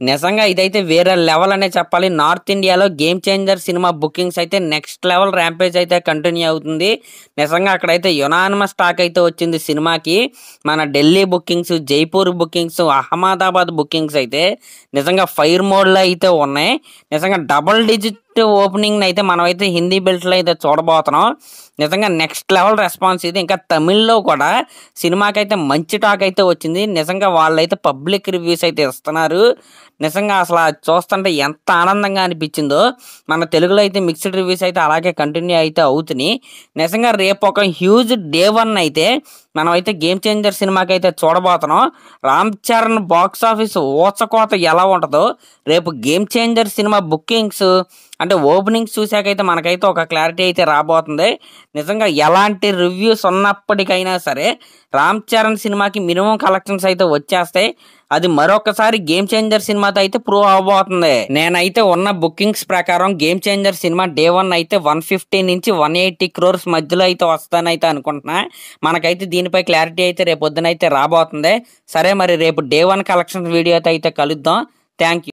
నిజంగా ఇదైతే వేరే లెవెల్ అనే చెప్పాలి. నార్త్ ఇండియాలో గేమ్ చేంజర్ సినిమా బుకింగ్స్ అయితే నెక్స్ట్ లెవెల్ ర్యాంపేజ్ అయితే కంటిన్యూ అవుతుంది. నిజంగా అక్కడైతే యునానిమస్ టాక్ అయితే వచ్చింది సినిమాకి. మన Delhi bookings, Jaipur bookings, Ahmedabad bookings అయితే నిజంగా ఫైర్ మోడ్లో అయితే ఉన్నాయి. నిజంగా డబుల్ డిజిట్ ఓపెనింగ్ అయితే మనమైతే హిందీ బెల్ట్లో అయితే చూడబోతున్నాం. నిజంగా నెక్స్ట్ లెవెల్ రెస్పాన్స్ ఇది. ఇంకా తమిళ్లో కూడా సినిమాకైతే మంచి టాక్ అయితే వచ్చింది. నిజంగా వాళ్ళైతే పబ్లిక్ రివ్యూస్ అయితే ఇస్తున్నారు. నిజంగా అసలు అది చూస్తుంటే ఎంత ఆనందంగా అనిపించిందో. మన తెలుగులో అయితే మిక్స్డ్ రివ్యూస్ అయితే అలాగే కంటిన్యూ అయితే అవుతున్నాయి. నిజంగా రేపు ఒక హ్యూజ్ డే 1 అయితే మనమైతే గేమ్ చేంజర్ సినిమాకి అయితే చూడబోతున్నాం. రామ్ చరణ్ బాక్స్ ఆఫీస్ ఊచకోత ఎలా ఉంటుందో రేపు గేమ్ చేంజర్ సినిమా బుకింగ్స్ అంటే ఓపెనింగ్స్ చూసాకైతే మనకైతే ఒక క్లారిటీ అయితే రాబోతుంది. నిజంగా ఎలాంటి రివ్యూస్ ఉన్నప్పటికైనా సరే రామ్ చరణ్ సినిమాకి మినిమం కలెక్షన్స్ అయితే వచ్చేస్తాయి. అది మరొకసారి గేమ్ చేంజర్ సినిమాతో అయితే ప్రూవ్ అవబోతుంది. నేనైతే ఉన్న బుకింగ్స్ ప్రకారం గేమ్ చేంజర్ సినిమా డే 1 అయితే 150 నుంచి 180 crores మధ్యలో అయితే వస్తానైతే అనుకుంటున్నా. మనకైతే దీనిపై క్లారిటీ అయితే రేపు పొద్దునైతే రాబోతుంది. సరే మరి రేపు డే 1 కలెక్షన్స్ వీడియోతో అయితే కలుద్దాం. Thank you.